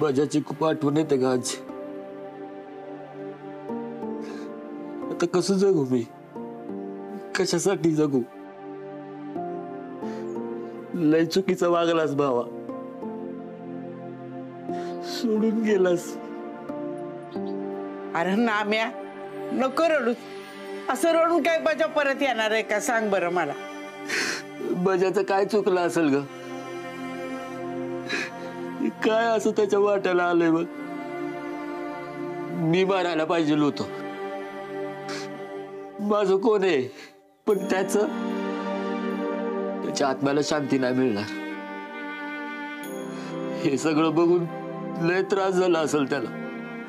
बजाची खूप आठवण येते का आज? आता कसं जगू मी? कशासाठी जगू? लय चुकीचा वागलास भावा, सोडून गेलास. अरे नाम्या, नको रडू. असं रडून काय बजा परत येणार आहे का? सांग बरं मला. बजाचं काय चुकलं असेल ग? काय असं त्याच्या वाट्याला आलंय बघ. मी मारायला पाहिजे होतो. माझं कोण आहे, पण त्याच्या आत्म्याला शांती नाही मिळणार. हे सगळं बघून लय त्रास झाला असेल त्याला.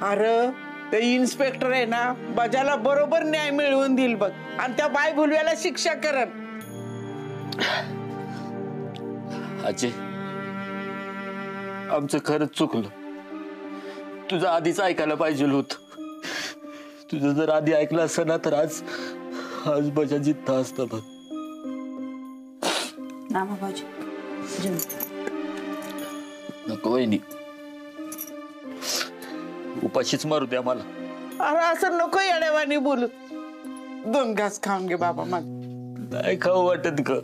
अरे ते इन्स्पेक्टर आहे ना, बजाला बरोबर न्याय मिळवून देईल बघ, आणि त्या बाय भुलव्याला शिक्षा करन. अजय, आमचं खरंच चुकलं. तुझं आधीच ऐकायला पाहिजे होत. तुझं जर आधी ऐकलं असतं ना, तर आज बजा जिद्द असतं बघ. नामा भाऊजी जेवण. नको वहिनी, उपाशीच मारू द्या मला. अरे असं नको येड्यावानी बोलू. 2 घास खाऊन घे बाबा. मग नाही खाऊ वाटत ग,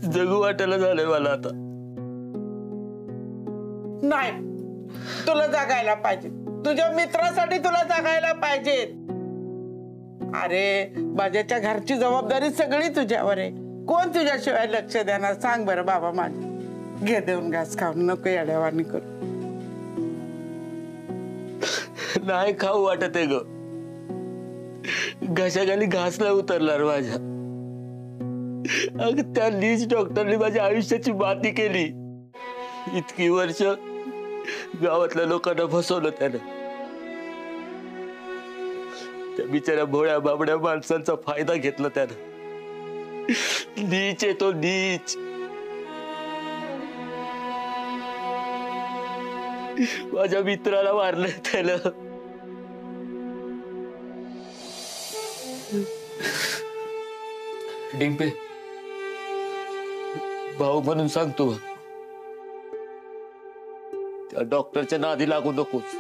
जगू वाटायला झालंय मला आता. नाही, तुला जगायला पाहिजे. तुझ्या मित्रासाठी तुला जगायला पाहिजे. अरे बाजाच्या घरची जबाबदारी सगळी तुझ्यावर आहे. कोण तुझ्याशिवाय लक्ष देणार? सांग बरं बाबा. माझी घे 2 घास खाऊन. नको येड्यावानी करू. नाही खाऊ वाटत आहे ग. घशाखाली घास नाही उतरणार माझ्या. अगं त्या लीज डॉक्टरने माझ्या आयुष्याची माती केली. इतकी वर्ष गावातल्या लोकांना फसवलं त्यानं. त्या बिचाऱ्या भोळ्या बाबड्या माणसांचा फायदा घेतला त्यानं. नीच आहे तो, नीच. माझ्या मित्राला मारलं त्यानं. डिंपे, भाऊ म्हणून सांगतो, त्या डॉक्टरच्या नादी लागू नकोस.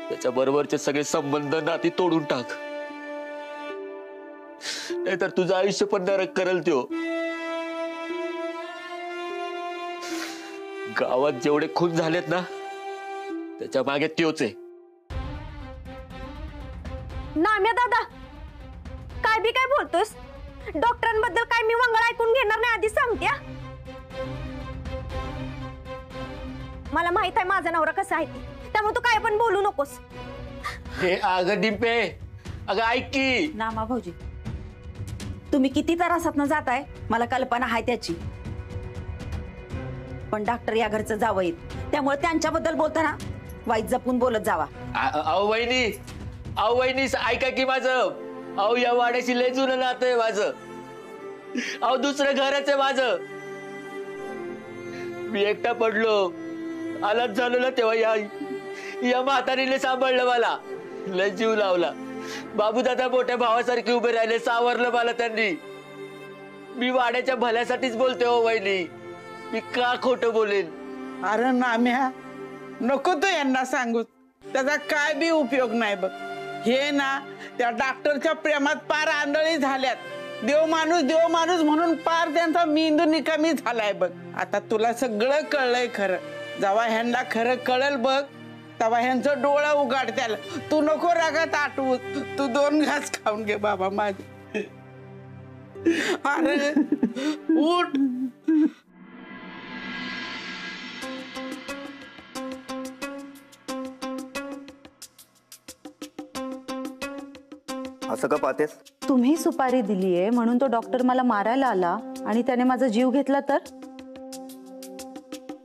त्याच्या बरोबरचे सगळे संबंध नाती तोडून टाक, नाहीतर तुझं आयुष्य पण नरक करेल त्यो. गावात जेवढे खून झालेत ना, त्याच्या मागे त्योच आहे. नाम्या दादा, काय बी काय बोलतोस? डॉक्टरांबद्दल काय मी वंगळ ऐकून घेणार नाही, आधी सांगते. मला माहित आहे माझा नवरा कसा आहे, त्यामुळे तू काय पण बोलू नकोस. हे अगं डिंपे, अगं ऐक की. नामा भाऊजी, तुम्ही किती त्रासातनं जाताय मला कल्पना आहे त्याची. पण डॉक्टर या घरचं जावं येत, त्यामुळे त्यांच्याबद्दल बोलताना वाईट जपून बोलत जावा. अहो वहिनी, ऐका की माझं. अहो या वाड्याशी लय जुनं नातं आहे माझं. अहो दुसरं घरच आहे माझं. मी एकटा पडलो, आलाच झालो ना, तेव्हा या म्हातारीने सांभाळलं मला, लय जीव लावला. बाबू दादा मोठ्या भावासारखे उभे राहिले, सावरलं मला त्यांनी. मी वाड्याच्या भल्यासाठीच बोलते हो वहिनी, मी का खोटं बोलेन? अरे नाम्या, नको तू यांना सांगू. त्याचा काय बी उपयोग नाही बघ. हे ना त्या डॉक्टरच्या प्रेमात पार आंधळी झाल्यात. देव माणूस म्हणून पार त्यांचा मेंदू निकामी झालाय बघ. आता तुला सगळं कळलंय खरं. जेव्हा ह्यांना खरं कळल बघ, तेव्हा ह्यांचं डोळा उघडत्याल. तू नको रागात आठवू. तू 2 घास खाऊन घे बाबा माझे. अरे उठ. असं का पाहतेस? तुम्ही सुपारी दिलीये म्हणून तो डॉक्टर मला मारायला आला आणि त्याने माझा जीव घेतला तर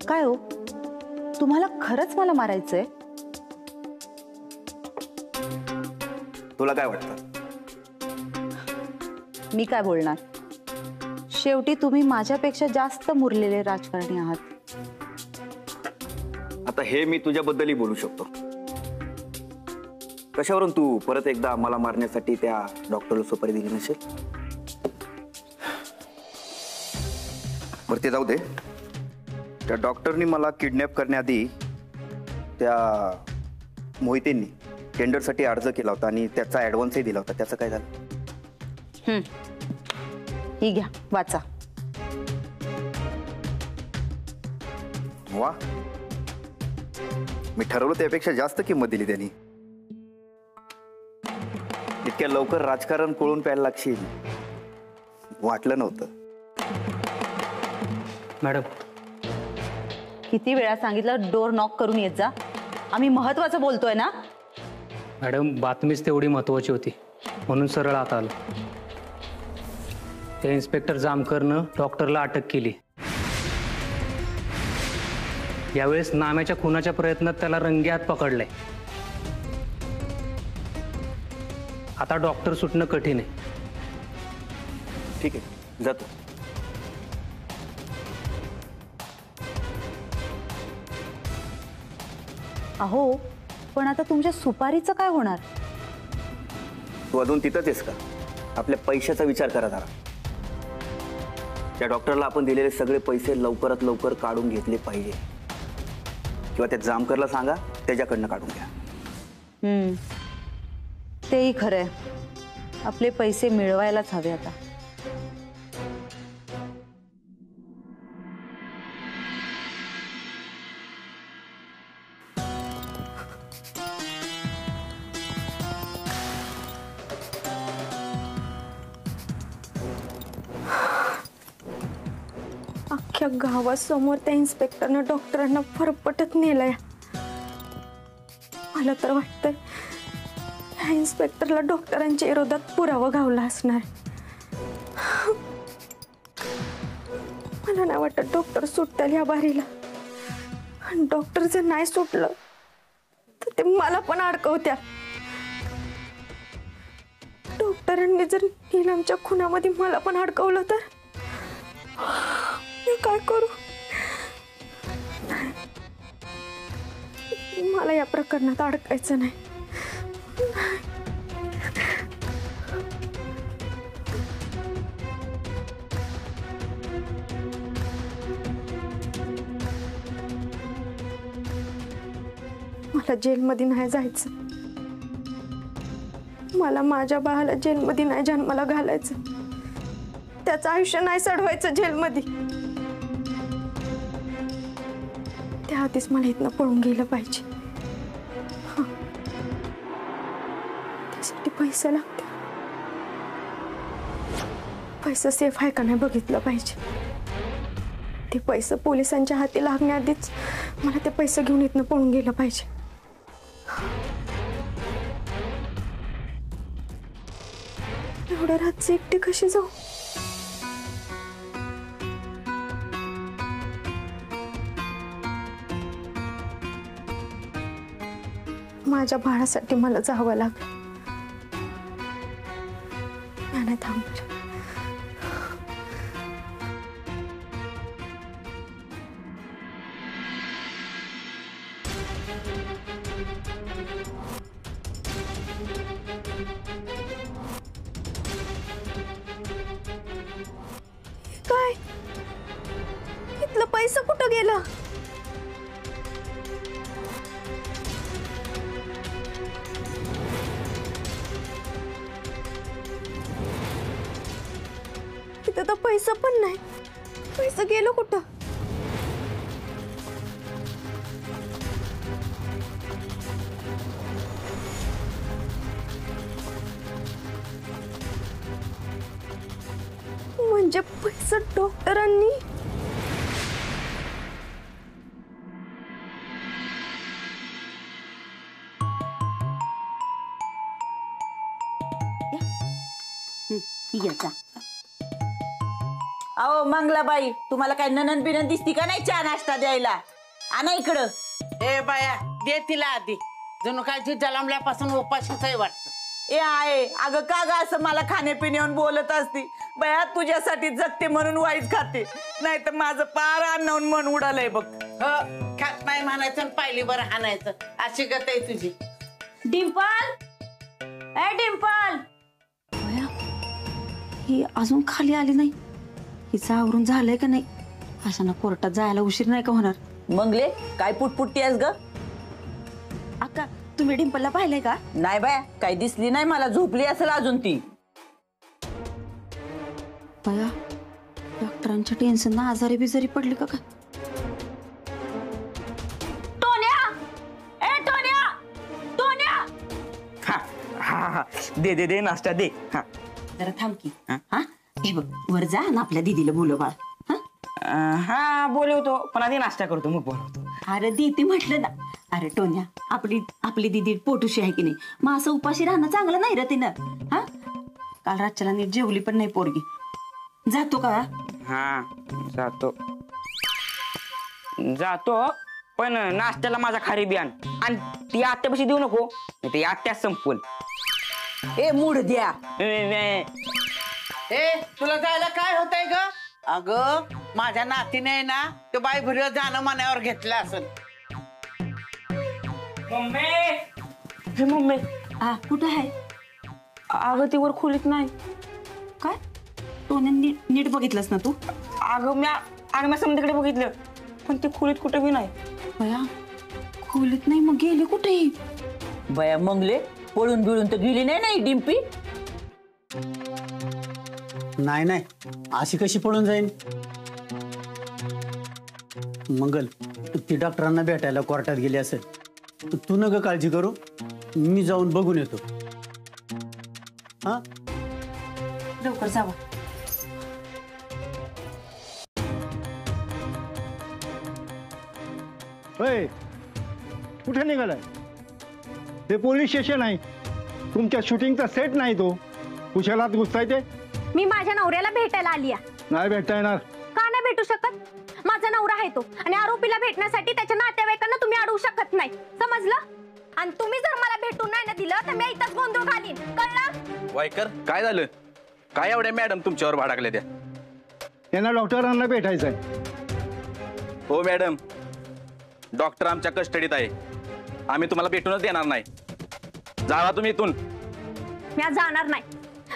काय हो? तुम्हाला खरंच मला मारायचंय? तुला काय वाटतं? मी काय बोलणार? शेवटी तुम्ही माझ्यापेक्षा जास्त मुरलेले राजकारणी आहात. आता हे मी तुझ्याबद्दलही बोलू शकतो. कशावरून तू परत एकदा मला मारण्यासाठी त्या डॉक्टरला सुपारी दिली नसेल? बरं ते जाऊ दे. त्या डॉक्टरनी मला किडनॅप करण्याआधी त्या मोहितेंनी टेंडरसाठी अर्ज केला होता आणि त्याचा ॲडव्हान्सही दिला होता. त्याचं काय झालं? ही घ्या वाचा. वा, मी ठरवलं त्यापेक्षा जास्त किंमत दिली त्यांनी. इतक्या लवकर राजकारण कोळून प्यायला लागशील वाटलं नव्हतं. मॅडम, किती वेळा सांगितलं डोर नॉक करून येत जा. आम्ही महत्वाचं बोलतोय ना. मॅडम बातमीच तेवढी महत्वाची होती म्हणून सरळ आत आलो. त्या इन्स्पेक्टर जामकरनं डॉक्टरला अटक केली. यावेळेस नाम्याच्या खुनाच्या प्रयत्नात त्याला रंगेहात पकडलंय. आता डॉक्टर सुटणं कठीण आहे. ठीक आहे, जातो. अहो पण आता तुमच्या सुपारीचं काय होणार? तू अजून तिथंच आहेस का? आपल्या पैशाचा विचार करा जरा. त्या डॉक्टरला आपण दिलेले सगळे पैसे लवकरात लवकर काढून घेतले पाहिजे, किंवा त्या जामकरला सांगा त्याच्याकडनं काढून घ्या. तेही खरंय. आपले पैसे मिळवायलाच हवे आता. अख्ख्या गावासमोर त्या इन्स्पेक्टरनं डॉक्टरांना फरफटत नेलंय. मला तर वाटतंय ह्या इन्स्पेक्टरला डॉक्टरांच्या विरोधात पुरावा गावला असणार. मला नाही वाटत डॉक्टर सुटतील या बारीला. आणि डॉक्टर जर नाही सुटलं तर ते मला पण अडकवत्या. डॉक्टरांनी जर नीलमच्या खुनामध्ये मला पण अडकवलं तर मी काय करू? मला या प्रकरणात अडकायचं नाही. मला जेलमध्ये नाही जायचं. मला माझ्या बाळाला जेलमध्ये नाही जन्माला घालायचं. त्याचं आयुष्य नाही सडवायचं जेलमध्ये. त्याआधीच मला इथनं पळून गेलं पाहिजे. त्यासाठी पैसे लागते. पैसा सेफ आहे का नाही बघितलं पाहिजे. ते पैसे पोलिसांच्या हाती लागण्याआधीच मला ते पैसे घेऊन इथनं पळून गेलं पाहिजे. एवढ्या रात्री एकटी कशी जाऊ? माझ्या बाळासाठी मला जावं लागलं. नाही थांबणार. काय इथलं पैसा कुठं गेला? इथं तर पैसा पण नाही. पैसा गेलो कुठं? म्हणजे पैसा डॉक्टरांनी अहो मंगलाबाई, तुम्हाला काय ननन बिनन दिसती का नाही चहा नाश्ता द्यायला? आणा इकडं. ए बाया, दे तिला आधी. जणू काय ती जलमल्यापासून उपाशीच आहे वाटतं. ए आहे अगं, का ग असं मला खाण्यापिण्यावर बोलत असती? बया तुझ्यासाठी जगते म्हणून वाईट खाते, नाही तर माझं पार अन्नावून मन उडालंय बघ. खात नाही म्हणायचं आणि पायली बरं हाणायचं, अशी गत आहे तुझी. डिंपल, ए डिंपल, ही अजून खाली आली नाही. हिचं आवरून झालंय का नाही अशांना कोर्टात जायला उशीर नाही का होणार? मंगले काय पुटपुट्टी आहेस ग? अक्का तुम्ही डिंपलला पाहिलंय का? नाही बाय, काही दिसली नाही मला, झोपली असेल अजून ती. बया डॉक्टरांच्या टेन्शन ना आजारी बिजारी पडली का काय? टोन्या, ए टोन्या, टोन्या. हा दे दे दे नाश्ता दे. हा जरा थांब की. हा हे बघ वर जा ना आपल्या दीदीला बोलव बाळ. हा बोलवतो, पण आधी नाश्ता करतो मग बोलवतो. अरे दीदी म्हटलं ना. अरे टोन्या आपली दीदी पोटूशी आहे की नाही, मग असं उपाशी राहणं चांगलं नाही रे तिनं. हा काल रातच्याला नीट जेवली पण नाही पोरगी. जातो का? हा जातो पण नाश्त्याला माझा खारी बियाण आणि ती आत्यापाशी देऊ नको, नाही ती आत्याच संपल. ए मूड द्या. ए तुला जायला काय होतंय ग? अगं माझ्या नातीने ना ते बाई भुरीवर जाणं मनावर घेतलं असेल. मम्मी हा कुठं आहे? अगं ती वर खोलीत नाही. काय टोन्या नीट बघितलंस ना तू? अगं मी समोरकडे बघितलं, पण ती खोलीत कुठे बी नाही. बया खोलीत नाही, मग गेली कुठेही? बया मंगले पळून बिळून तर गेली नाही ना डिंपी? नाही अशी कशी पळून जाईन? मंगल ती डॉक्टरांना भेटायला कोर्टात गेली असेल. तू नका काळजी करू, मी जाऊन बघून येतो. हा लवकर जावा. कुठे निघालाय? हे पोलीस स्टेशन आहे, तुमच्या शूटिंगचा सेट नाही. तो कुशालात घुसताय ते? मी माझ्या नवऱ्याला भेटायला आली आहे. नाही भेटता येणार. का नाही भेटू शकत? माझा नवरा आहे तो, आणि आरोपीला भेटण्यासाठी त्याच्या नातेवाईकांना तुम्ही अडवू शकत नाही, समजलं? आणि तुम्ही जर मला भेटून नाही ना दिलं तर मी इथंच गोंधळ घालीन, कळलं? वायकर काय झालं? काय एवढ्या मॅडम तुमच्यावर भाडकल्या त्या? यांना डॉक्टरांना भेटायचंय. हो मॅडम, डॉक्टर आमच्या कस्टडीत आहे, आम्ही तुम्हाला भेटूनच देणार नाही. जावा तुम्ही इथून. मी आज जाणार नाही,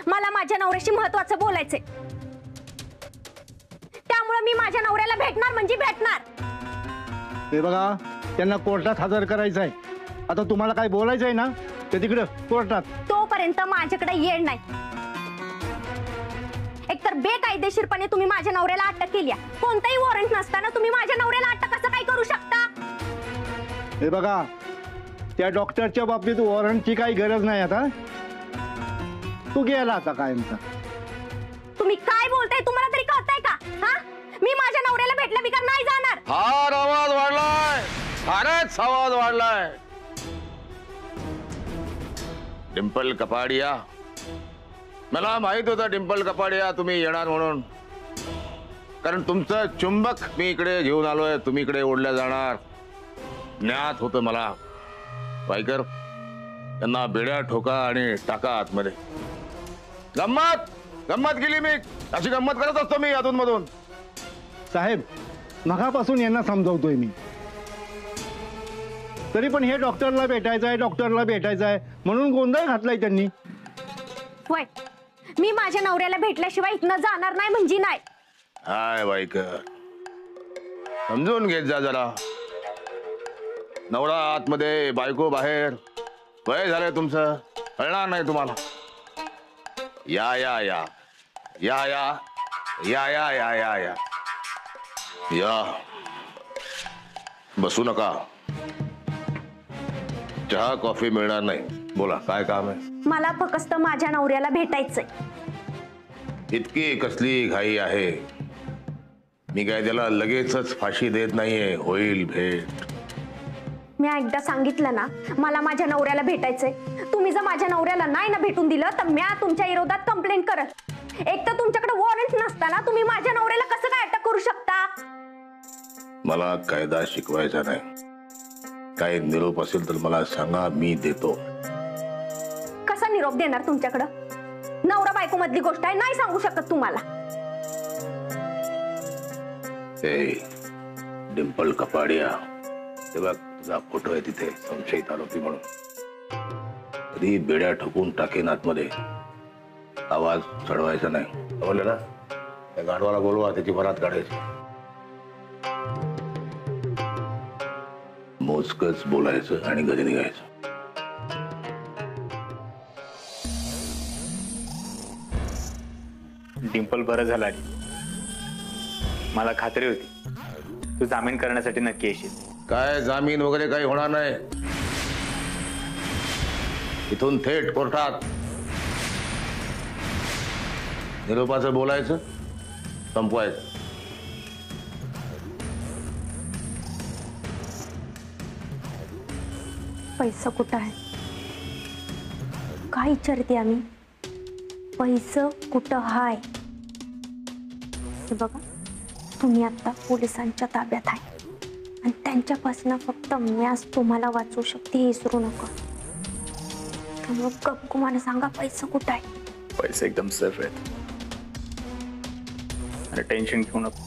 मला माझ्या नवऱ्याशी महत्वाचं बोलायचंय. त्यामुळे मी माझ्या नवऱ्याला भेटणार म्हणजे भेटणार. हे बघा, त्यांना कोर्टात हजर करायचं आहे. आता तुम्हाला काय बोलायचं आहे ना ते तिकडं कोर्टात. तोपर्यंत माझ्याकडे येणार नाही. एकतर बेकायदेशीरपणे तुम्ही माझ्या नवऱ्याला अटक केली, कोणताही वॉरंट नसताना तुम्ही माझ्या नवऱ्याला अटक कसं काय करू शकता? हे बघा, त्या डॉक्टरच्या बाबतीत वॉरंटची काही गरज नाही. आता तू गेला आता कायमचा. तुम्ही काय बोलताय तुम्हाला तरी कळतंय का? हा मी माझ्या नवऱ्याला भेटल्या बिगर नाही जाणार. फार आवाज वाढलाय, फारच आवाज वाढलाय. डिंपल कपाडिया, मला माहित होतं डिंपल कपाडिया तुम्ही येणार म्हणून, कारण तुमचं चुंबक मी इकडे घेऊन आलोय, तुम्ही इकडे ओढल्या जाणार ज्ञात होतं मला. वायकर त्यांना बेड्या ठोका आणि टाका आतमध्ये. गंमत केली मी, अशी गंमत करत असतो मी अधून मधून. साहेब मगापासून यांना समजावतोय मी, तरी पण हे डॉक्टरला भेटायचं आहे म्हणून गोंधळ घातलाय त्यांनी. होय, मी माझ्या नवऱ्याला भेटल्याशिवाय इथनं जाणार नाही म्हणजे नाही. हाय वायकर, समजून घेत जा जरा. नवरा आतमध्ये, बायको बाहेर, वय झालंय तुमचं, कळणार नाही तुम्हाला. या या या या या या या या या या या बसू नका. चहा कॉफी मिळणार नाही. बोला काय काम आहे? मला फक्त माझ्या नवऱ्याला भेटायचंय. इतकी कसली घाई आहे? मी काय त्याला लगेचच फाशी देत नाहीये, होईल भेट. मी एकदा सांगितलं ना, मला माझ्या नवऱ्याला भेटायचंय. तुम्ही जर माझ्या नवऱ्याला नाही ना भेटून दिलं तर मी तुमच्या विरोधात कंप्लेंट करत. एक तर तुमच्याकडे वॉरंट नसताना तुम्ही माझ्या नवऱ्याला कसं काय अटक करू शकता? मला कायदा शिकवायचा नाही. काही निरोप असेल तर मला सांगा, मी देतो. कसा निरोप देणार तुमच्याकडं? नवरा बायको मधली गोष्ट आहे, नाही सांगू शकत तुम्हाला. डिंपल कपाडिया, तेव्हा तुझा फोटो आहे तिथे संशयित आरोपी म्हणून. कधी बेड्या ठोकून टाकेन आतमध्ये. आवाज चढवायचा नाही, बोलले ना. त्या गाढवाला बोलवा, त्याची भरात काढायची. मोजकच बोलायचं आणि घरी निघायचं. डिंपल बरं झालं आली. मला खात्री होती तू जामीन करण्यासाठी नक्की येशील. काय जामीन वगैरे काही होणार नाही. इथून थेट कोर्टात निरोपाचं बोलायचं, संपवायचं. पैसा कुठं आहे? काय विचारते आम्ही? पैसा कुठं हाय? हे बघा, तुम्ही आता पोलिसांच्या ताब्यात आहे आणि त्यांच्यापासून फक्त मीच तुम्हाला वाचवू शकते, हे विसरू नका. त्यामुळे गपकुमाने सांगा पैसा कुठं आहे? पैसे एकदम सेफ आहेत आणि टेन्शन घेऊ नको.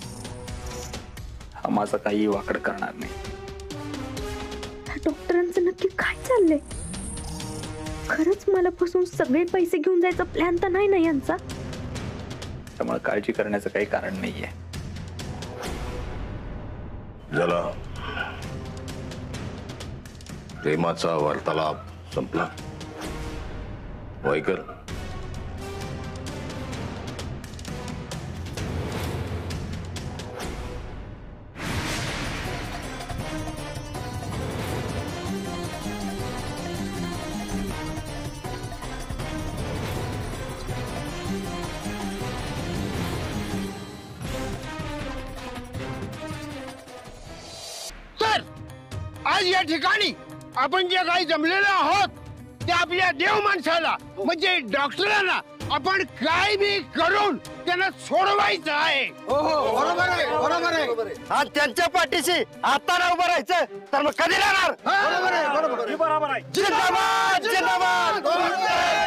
हा माझा काही वाकड करणार नाही. डॉक्टरांचं नक्की काय चाललंय? खरंच मला फसवून सगळे पैसे घेऊन जायचा प्लॅन तर नाही ना यांचा? त्यामुळे काळजी करण्याचं काही कारण नाहीये. झाला प्रेमाचा वार्तालाप संपला. वाईकर, आज या ठिकाणी आपण जे काही जमलेलो आहोत ते आपल्या देव माणसाला म्हणजे डॉक्टरांना आपण काय बी करून त्यांना सोडवायचं आहे. बरोबर आहे, बरोबर आहे. आज त्यांच्या पाठीशी आता उभं राहायचं तर मग कधी राहणार? बरोबर आहे, बरोबर आहे. जिंदाबाद, जिंदाबाद,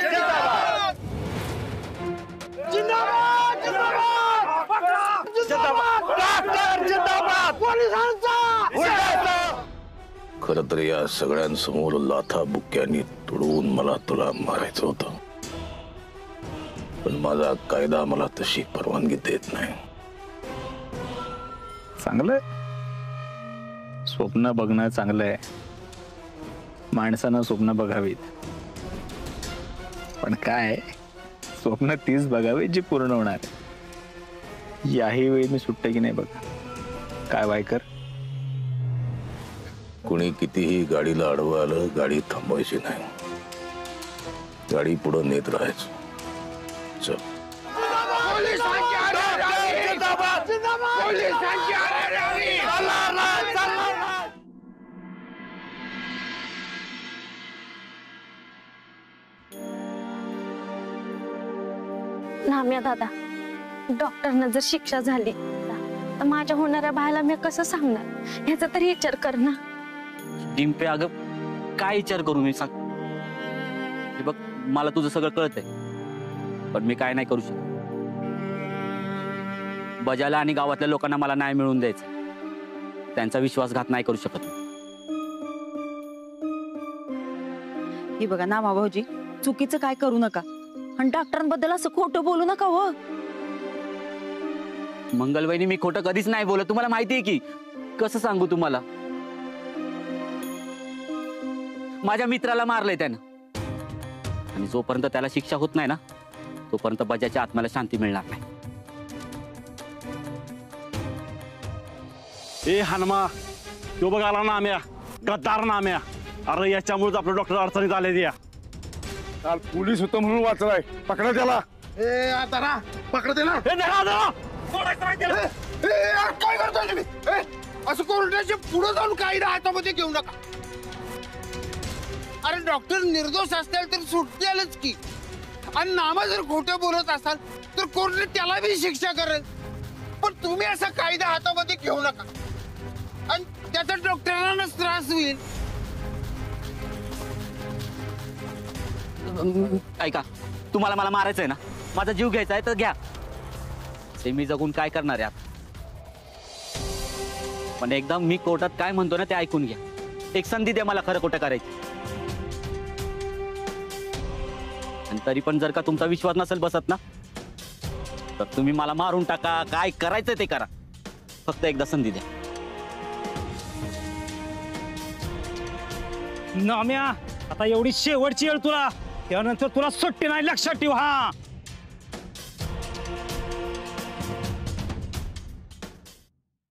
जिंदाबाद, जिंदाबाद, जिंदाबाद, डॉक्टर जिंदाबाद, पोलिसांचा. खर तर या सगळ्यांसमोर लाथा बुक्क्यांनी तुडवून मला तुला मारायचं होतं, पण माझा कायदा मला तशी परवानगी देत नाही. चांगलंय, स्वप्न बघणं चांगलंय. माणसानं स्वप्न बघावीत, पण काय स्वप्न तीच बघावी जी पूर्ण होणार. याही वेळी मी सुट्टे की नाही बघा. काय वायकर? कुणी कितीही गाडीला अडवं आलं, गाडी थांबवायची नाही, गाडी पुढे नेत राहायचं. चल. नाम्या दादा, डॉक्टरना जर शिक्षा झाली तर माझ्या होणाऱ्या बाळाला मी कसं सांगणार? याचा तरी विचार कर ना. डिंपे, अगं काय विचार करू मी? सांग. हे बघ, मला तुझं सगळं कळतंय, पण मी काय नाही करू शकत. बजाला आणि गावातल्या लोकांना मला न्याय मिळवून द्यायचा, त्यांचा विश्वासघात नाही करू शकत. हे बघा ना भाऊजी, चुकीचं काय करू नका आणि डॉक्टरांबद्दल असं खोटं बोलू नका. हो मंगलवहिनी, मी खोटं कधीच नाही बोलत. तुम्हाला माहिती आहे की. कसं सांगू तुम्हाला? माझ्या मित्राला मारलंय त्यानं, आणि जोपर्यंत त्याला शिक्षा होत नाही ना, तोपर्यंत बजाच्या आत्म्याला शांती मिळणार नाही. ए हनुमा, तो बघ आला नाम्या, गद्दार नाम्या. अरे याच्यामुळेच आपलं डॉक्टर अडचणीत आले. या काल पोलीस होतो म्हणून वाचलाय, पकडा त्याला. ए आता ना पकडा त्याला. काय करतोय तुम्ही? असं कोर्टाच्या पुढे जाऊन कायदा हातामध्ये घेऊ नका. अरे डॉक्टर निर्दोष असतील तर सुटतेलच की, आणि नामा जर खोटं बोलत असाल तर कोर्ट त्याला बी शिक्षा करेल. पण तुम्ही असा कायदा हातामध्ये घेऊ नका, आणि त्याचा डॉक्टरांनाच त्रास होईल. ऐका, तुम्हाला मला मारायचंय ना, माझा जीव घ्यायचा आहे तर घ्या. ते मी जगून काय करणार आहे? पण एकदा मी कोर्टात काय म्हणतो ना ते ऐकून घ्या. एक संधी द्या मला खरं खोटं करायची. आणि तरी पण जर का तुमचा विश्वास नसेल बसत ना, तर तुम्ही मला मारून टाका, काय करायचं ते करा, फक्त एकदा संधी द्या. नाम्या आता एवढी शेवटची वेळ तुला, त्यानंतर तुला सुट्टी नाही, लक्षात ठेव. हा